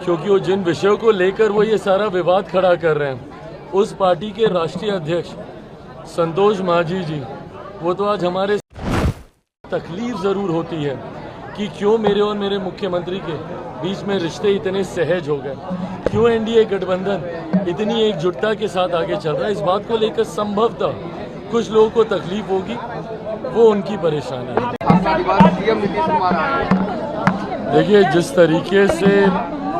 क्योंकि वो जिन विषयों को लेकर वो ये सारा विवाद खड़ा कर रहे हैं, उस पार्टी के राष्ट्रीय अध्यक्ष संतोष मांझी जी, वो तो आज हमारे तकलीफ ज़रूर होती है कि क्यों मेरे और मेरे मुख्यमंत्री के बीच में रिश्ते इतने सहज हो गए, क्यों एनडीए गठबंधन इतनी एकजुटता के साथ आगे चल रहा है। इस बात को लेकर संभवतः कुछ लोगों को तकलीफ होगी, वो उनकी परेशानी है। देखिए, जिस तरीके से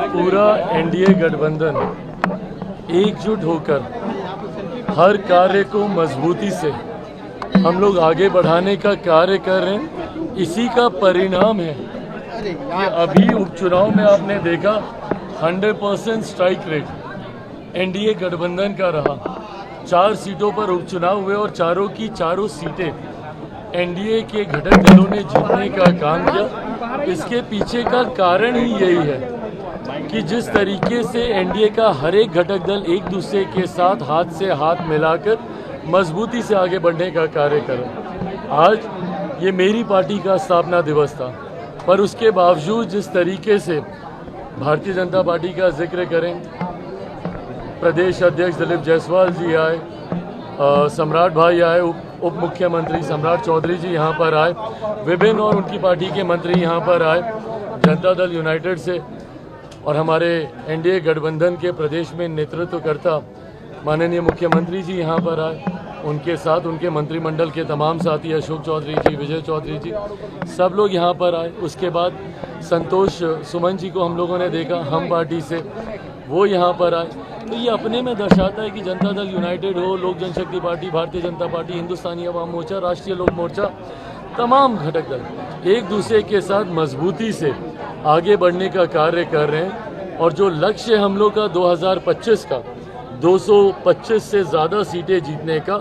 पूरा एनडीए गठबंधन एकजुट होकर हर कार्य को मजबूती से हम लोग आगे बढ़ाने का कार्य कर रहे हैं, इसी का परिणाम है कि अभी उपचुनाव में आपने देखा 100% स्ट्राइक रेट एनडीए गठबंधन का रहा। 4 सीटों पर उपचुनाव हुए और चारों की चारों सीटें एनडीए के घटक दलों ने जीतने का काम किया। इसके पीछे का कारण ही यही है कि जिस तरीके से एनडीए का हर एक घटक दल एक दूसरे के साथ हाथ से हाथ मिलाकर मजबूती से आगे बढ़ने का कार्य करें। आज ये मेरी पार्टी का स्थापना दिवस था, पर उसके बावजूद जिस तरीके से भारतीय जनता पार्टी का जिक्र करें, प्रदेश अध्यक्ष दिलीप जायसवाल जी आए, सम्राट भाई आए, उप मुख्यमंत्री सम्राट चौधरी जी यहाँ पर आए, विभिन्न और उनकी पार्टी के मंत्री यहाँ पर आए, जनता दल यूनाइटेड से और हमारे एनडीए गठबंधन के प्रदेश में नेतृत्वकर्ता माननीय मुख्यमंत्री जी यहाँ पर आए, उनके साथ उनके मंत्रिमंडल के तमाम साथी अशोक चौधरी जी, विजय चौधरी जी, सब लोग यहाँ पर आए। उसके बाद संतोष सुमन जी को हम लोगों ने देखा, हम पार्टी से, वो यहाँ पर आए। तो ये अपने में दर्शाता है कि जनता दल यूनाइटेड हो, लोक जनशक्ति पार्टी, भारतीय जनता पार्टी, हिंदुस्तानी अवाम मोर्चा, राष्ट्रीय लोक मोर्चा, तमाम घटक दल एक दूसरे के साथ मजबूती से आगे बढ़ने का कार्य कर रहे हैं। और जो लक्ष्य हम लोग का 2025 का 225 से ज़्यादा सीटें जीतने का,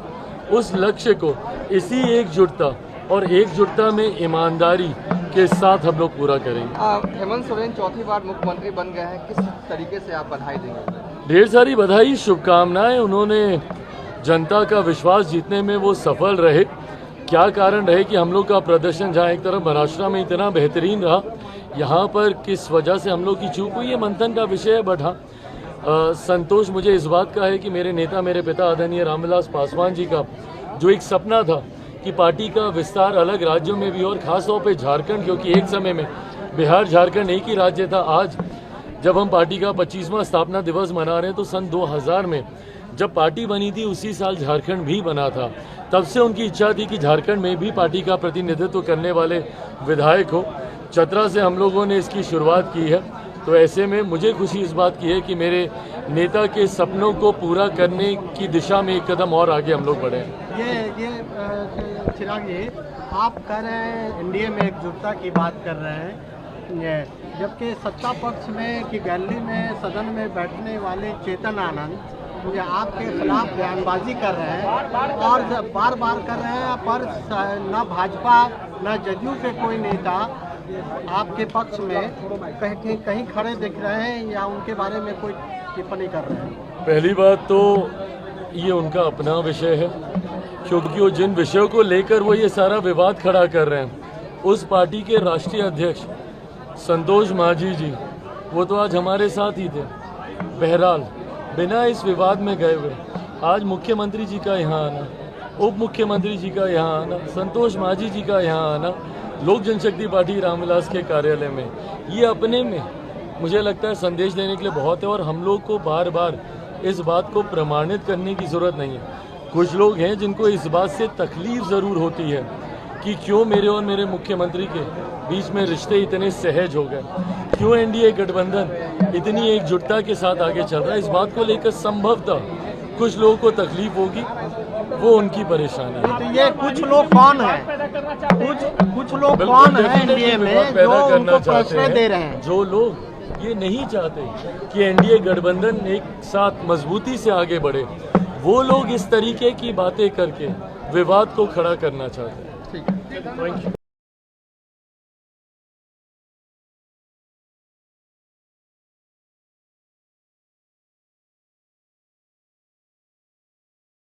उस लक्ष्य को इसी एकजुटता और एकजुटता में ईमानदारी के साथ हम लोग पूरा करेंगे। हेमंत सोरेन चौथी बार मुख्यमंत्री बन गए हैं, किस तरीके से आप बधाई देंगे? ढेर सारी बधाई, शुभकामनाएं। उन्होंने जनता का विश्वास जीतने में वो सफल रहे। क्या कारण रहे कि हम लोग का प्रदर्शन जहाँ एक तरफ महाराष्ट्र में इतना बेहतरीन रहा, यहाँ पर किस वजह से हम लोग की चूक हुई, ये मंथन का विषय है। बट हाँ, संतोष मुझे इस बात का है कि मेरे नेता, मेरे पिता आदरणीय रामविलास पासवान जी का जो एक सपना था कि पार्टी का विस्तार अलग राज्यों में भी, और खासतौर पे झारखंड, क्योंकि एक समय में बिहार झारखंड एक ही राज्य था। आज जब हम पार्टी का 25वां स्थापना दिवस मना रहे हैं, तो सन 2000 में जब पार्टी बनी थी, उसी साल झारखंड भी बना था। तब से उनकी इच्छा थी कि झारखंड में भी पार्टी का प्रतिनिधित्व करने वाले विधायक हो। चतरा से हम लोगों ने इसकी शुरुआत की है। तो ऐसे में मुझे खुशी इस बात की है कि मेरे नेता के सपनों को पूरा करने की दिशा में एक कदम और आगे हम लोग बढ़े हैं। ये चिराग जी, आप कह रहे हैं एनडीए में एकजुटता की बात कर रहे हैं, जबकि सत्ता पक्ष में की गैलरी में सदन में बैठने वाले चेतन आनंद मुझे आपके खिलाफ बयानबाजी कर रहे हैं और बार बार कर रहे हैं, पर न भाजपा न जदयू के कोई नेता आपके पक्ष में कहीं खड़े दिख रहे हैं या उनके बारे में कोई टिप्पणी कर रहे हैं? पहली बात तो ये उनका अपना विषय है, क्योंकि वो जिन विषयों को लेकर वो ये सारा विवाद खड़ा कर रहे हैं, उस पार्टी के राष्ट्रीय अध्यक्ष संतोष मांझी जी, वो तो आज हमारे साथ ही थे। बहरहाल, बिना इस विवाद में गए हुए आज मुख्यमंत्री जी का यहाँ आना, उप मुख्यमंत्री जी का यहाँ आना, संतोष मांझी जी का यहाँ आना, लोक जनशक्ति पार्टी रामविलास के कार्यालय में, ये अपने में मुझे लगता है संदेश देने के लिए बहुत है। और हम लोग को बार बार इस बात को प्रमाणित करने की ज़रूरत नहीं है। कुछ लोग हैं जिनको इस बात से तकलीफ ज़रूर होती है कि क्यों मेरे और मेरे मुख्यमंत्री के बीच में रिश्ते इतने सहज हो गए, क्यों एनडीए गठबंधन इतनी एकजुटता के साथ आगे चल रहा है। इस बात को लेकर संभवतः कुछ लोगों को तकलीफ होगी, वो उनकी परेशानी है। तो ये कुछ लोग कौन है? कुछ लोग कौन है एनडीए में जो उनको प्रश्न दे रहे हैं? जो लोग ये नहीं चाहते कि एनडीए गठबंधन एक साथ मजबूती से आगे बढ़े, वो लोग इस तरीके की बातें करके विवाद को खड़ा करना चाहते हैं। ठीक है, थैंक यू।